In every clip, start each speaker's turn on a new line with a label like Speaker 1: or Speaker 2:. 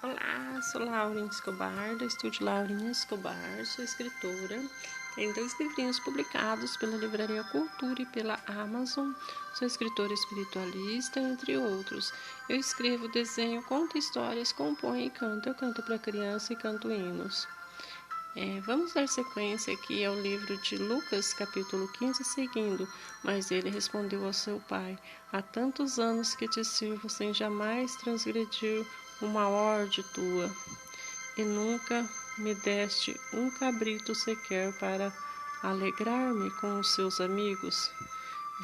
Speaker 1: Olá, sou Laurinha Escobar, do Estúdio Laurinha Escobar, sou escritora. Tenho 2 livrinhos publicados pela Livraria Cultura e pela Amazon. Sou escritora espiritualista, entre outros. Eu escrevo, desenho, conto histórias, componho e canto. Eu canto para criança e canto hinos. Vamos dar sequência aqui ao livro de Lucas, capítulo 15, seguindo. Mas ele respondeu ao seu pai: há tantos anos que te sirvo sem jamais transgredir uma ordem tua, e nunca me deste um cabrito sequer para alegrar-me com os seus amigos.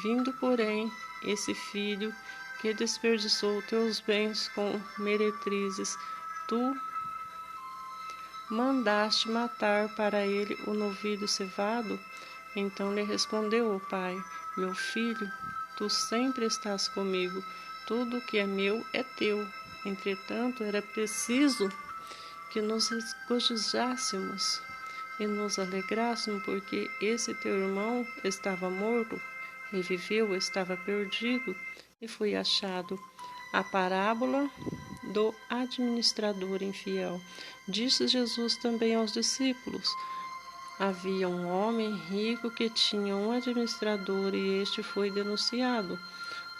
Speaker 1: Vindo, porém, esse filho que desperdiçou teus bens com meretrizes, tu mandaste matar para ele o novilho cevado? Então lhe respondeu o pai: meu filho, tu sempre estás comigo, tudo o que é meu é teu. Entretanto, era preciso que nos regozijássemos e nos alegrássemos, porque esse teu irmão estava morto, reviveu, estava perdido e foi achado. A parábola do administrador infiel. Disse Jesus também aos discípulos: havia um homem rico que tinha um administrador, e este foi denunciado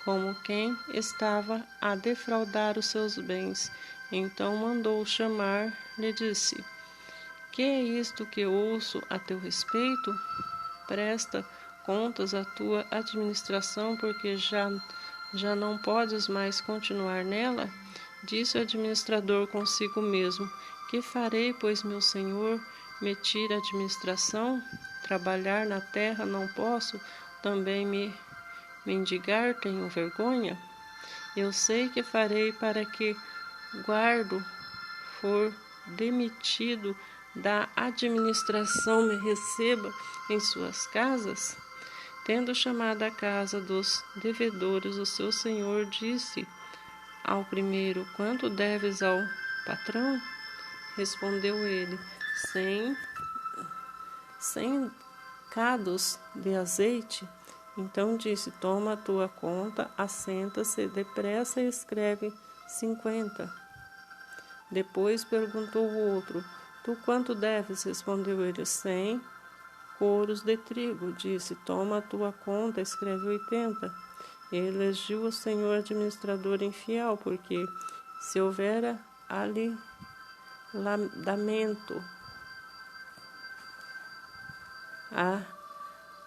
Speaker 1: como quem estava a defraudar os seus bens. Então mandou chamar, lhe disse: que é isto que ouço a teu respeito? Presta contas à tua administração, porque já não podes mais continuar nela? Disse o administrador consigo mesmo: que farei, pois meu senhor me tira a administração? Trabalhar na terra não posso, também me mendigar tenho vergonha? Eu sei que farei para que guardo for demitido da administração me receba em suas casas. Tendo chamado a casa dos devedores, o seu senhor disse ao primeiro: quanto deves ao patrão? Respondeu ele: 100 cados de azeite. Então disse: toma a tua conta, assenta-se depressa e escreve 50. Depois perguntou o outro: tu quanto deves? Respondeu ele: 100 coros de trigo. Disse: toma a tua conta, escreve 80. E elegeu o senhor administrador infiel, porque se houvera ali lamento,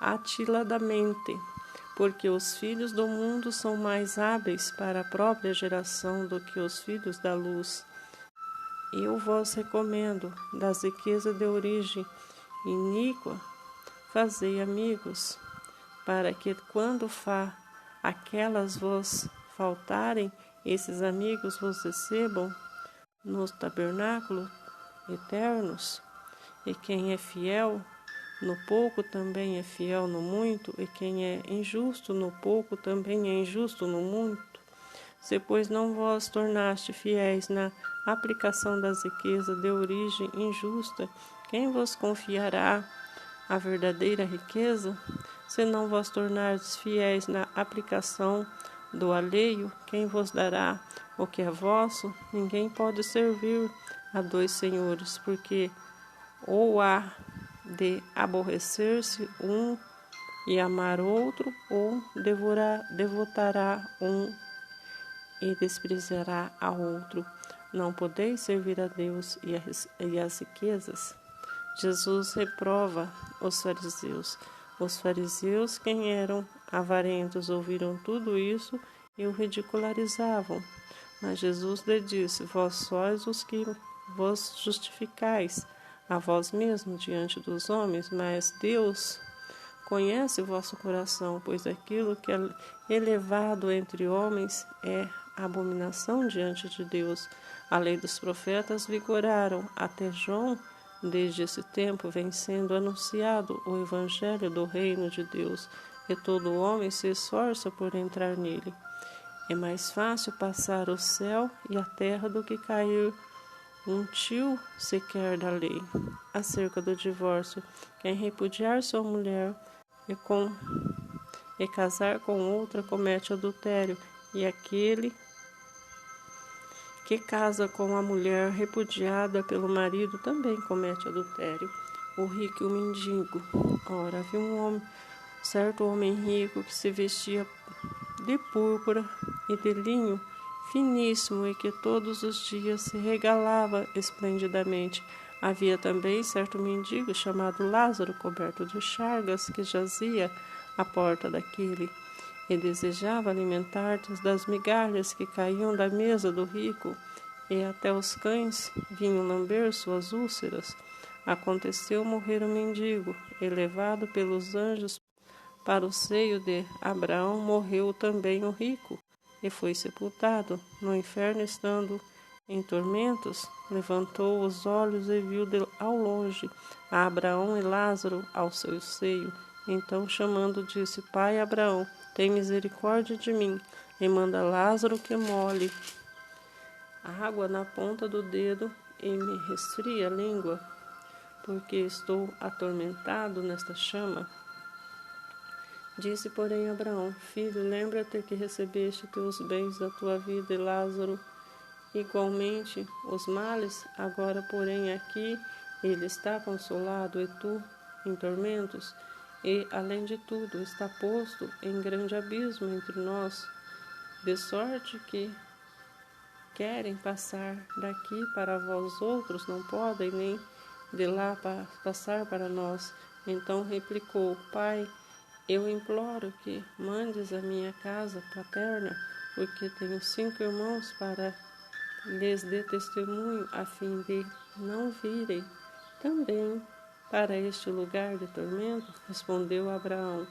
Speaker 1: atiladamente, porque os filhos do mundo são mais hábeis para a própria geração do que os filhos da luz. Eu vos recomendo, das riquezas de origem iníqua, fazei amigos, para que quando aquelas vos faltarem, esses amigos vos recebam nos tabernáculos eternos. E quem é fiel no pouco também é fiel no muito, e quem é injusto no pouco também é injusto no muito. Se, pois, não vos tornaste fiéis na aplicação das riquezas de origem injusta, quem vos confiará a verdadeira riqueza? Se não vos tornardes fiéis na aplicação do alheio, quem vos dará o que é vosso? Ninguém pode servir a 2 senhores, porque ou há de aborrecer-se um e amar outro, ou devotará um e desprezará a outro. Não podeis servir a Deus e as riquezas. Jesus reprova os fariseus. Os fariseus, quem eram avarentos, ouviram tudo isso e o ridicularizavam. Mas Jesus lhe disse: vós sois os que vos justificais a vós mesmos diante dos homens, mas Deus conhece o vosso coração, pois aquilo que é elevado entre homens é abominação diante de Deus. A lei dos profetas vigoraram até João. Desde esse tempo vem sendo anunciado o evangelho do reino de Deus, e todo homem se esforça por entrar nele. É mais fácil passar o céu e a terra do que cair um tio sequer da lei. Acerca do divórcio, quem repudiar sua mulher e casar com outra comete adultério, e aquele que casa com a mulher repudiada pelo marido também comete adultério. O rico e o mendigo. Ora, havia certo homem rico que se vestia de púrpura e de linho finíssimo e que todos os dias se regalava esplendidamente. Havia também certo mendigo chamado Lázaro, coberto de chagas, que jazia à porta daquele e desejava alimentar-te das migalhas que caíam da mesa do rico, e até os cães vinham lamber suas úlceras. Aconteceu morrer o mendigo, e levado pelos anjos para o seio de Abraão, morreu também o rico, e foi sepultado. No inferno, estando em tormentos, levantou os olhos e viu ao longe a Abraão e Lázaro ao seu seio. Então, chamando, disse: Pai Abraão, tem misericórdia de mim, e manda Lázaro que molhe a água na ponta do dedo e me resfrie a língua, porque estou atormentado nesta chama. Disse, porém, Abraão: Filho, lembra-te que recebeste teus bens da tua vida e Lázaro igualmente os males. Agora, porém, aqui ele está consolado e tu em tormentos. E, além de tudo, está posto em grande abismo entre nós, de sorte que querem passar daqui para vós outros, não podem, nem de lá passar para nós. Então replicou: Pai, eu imploro que mandes a minha casa paterna, porque tenho 5 irmãos, para lhes dê testemunho, a fim de não virem também para este lugar de tormento. Respondeu Abraão: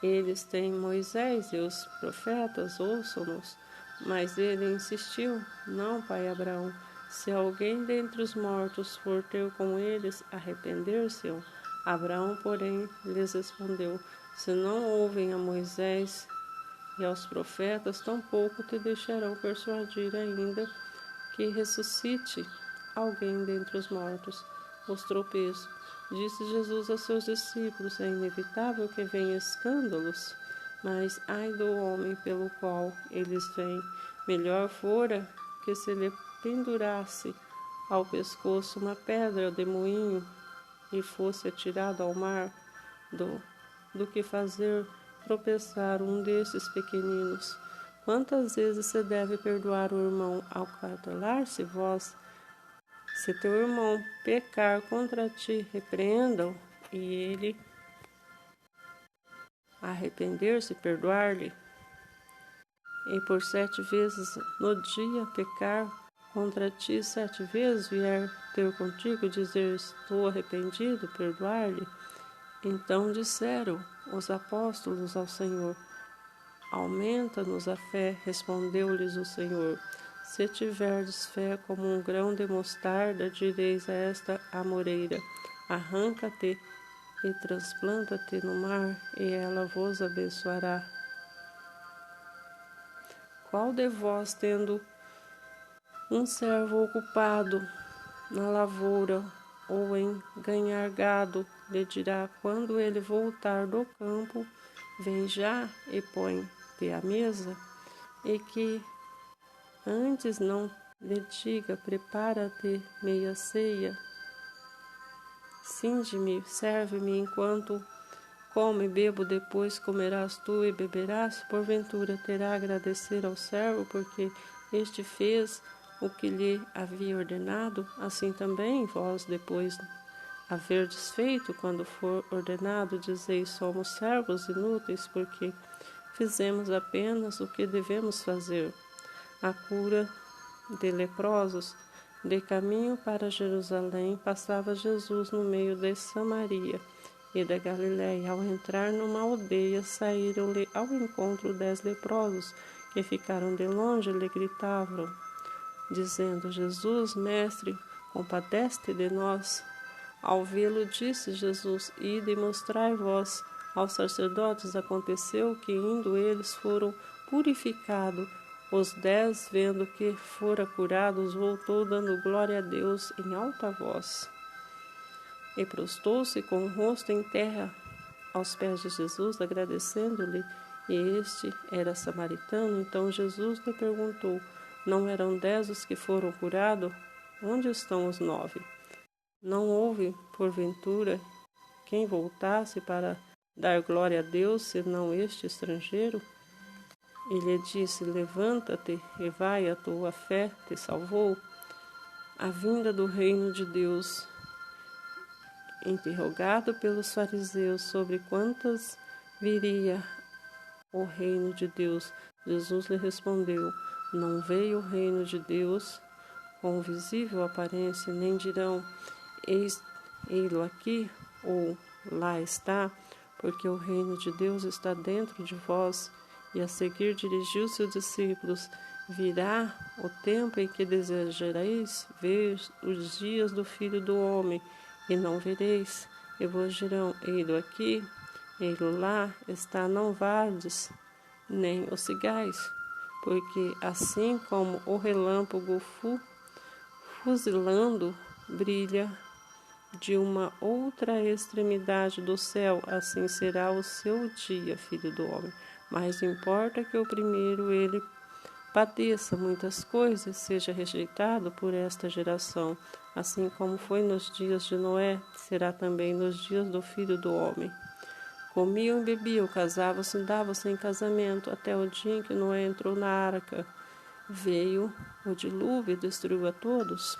Speaker 1: Eles têm Moisés e os profetas, ouçam-nos. Mas ele insistiu: Não, pai Abraão, se alguém dentre os mortos for ter com eles, arrepender-se-ão. Abraão, porém, lhes respondeu: Se não ouvem a Moisés e aos profetas, tampouco te deixarão persuadir ainda que ressuscite alguém dentre os mortos. Os tropeços. Disse Jesus a seus discípulos: É inevitável que venham escândalos, mas ai do homem pelo qual eles vêm. Melhor fora que se lhe pendurasse ao pescoço uma pedra de moinho e fosse atirado ao mar, do que fazer tropeçar um desses pequeninos. Quantas vezes se deve perdoar o irmão ao cautelar-se vós? Se teu irmão pecar contra ti, repreenda-o, e ele arrepender-se, perdoar-lhe. E por 7 vezes no dia pecar contra ti, 7 vezes vier ter contigo, dizer: Estou arrependido, perdoar-lhe. Então disseram os apóstolos ao Senhor: Aumenta-nos a fé. Respondeu-lhes o Senhor: Se tiverdes fé como um grão de mostarda, direis a esta amoreira: Arranca-te e transplanta-te no mar, e ela vos abençoará. Qual de vós, tendo um servo ocupado na lavoura ou em ganhar gado, lhe dirá, quando ele voltar do campo: Vem já e põe-te à mesa? E que antes não lhe diga: Prepara-te meia ceia, cinge-me, serve-me enquanto como e bebo, depois comerás tu e beberás? Porventura terá a agradecer ao servo, porque este fez o que lhe havia ordenado? Assim também vós, depois haverdes feito, quando for ordenado, dizeis: Somos servos inúteis, porque fizemos apenas o que devemos fazer. A cura de leprosos. De caminho para Jerusalém, passava Jesus no meio de Samaria e da Galiléia. Ao entrar numa aldeia, saíram-lhe ao encontro 10 leprosos, que ficaram de longe e lhe gritavam, dizendo: Jesus, mestre, compadece-te de nós. Ao vê-lo, disse Jesus: Ide e mostrai vós aos sacerdotes. Aconteceu que, indo eles, foram purificados. Os 10, vendo que fora curados, voltou dando glória a Deus em alta voz. E prostou-se com o rosto em terra aos pés de Jesus, agradecendo-lhe. E este era samaritano. Então Jesus lhe perguntou: Não eram 10 os que foram curados? Onde estão os 9? Não houve, porventura, quem voltasse para dar glória a Deus, senão este estrangeiro? E lhe disse: levanta-te e vai, a tua fé te salvou. A vinda do reino de Deus. Interrogado pelos fariseus sobre quantas viria o reino de Deus, Jesus lhe respondeu: não veio o reino de Deus com visível aparência, nem dirão: ei-lo aqui, ou lá está, porque o reino de Deus está dentro de vós. E a seguir dirigiu seus discípulos: virá o tempo em que desejareis ver os dias do Filho do Homem, e não vereis. E vos dirão: ei-lo aqui, ei-lo lá está, não vardes, nem o sigais. Porque assim como o relâmpago fuzilando brilha de uma outra extremidade do céu, assim será o seu dia, Filho do Homem. Mas importa que o primeiro ele padeça muitas coisas, seja rejeitado por esta geração. Assim como foi nos dias de Noé, será também nos dias do Filho do Homem. Comiam e bebiam, casavam-se e davam-se em casamento, até o dia em que Noé entrou na arca. Veio o dilúvio e destruiu a todos.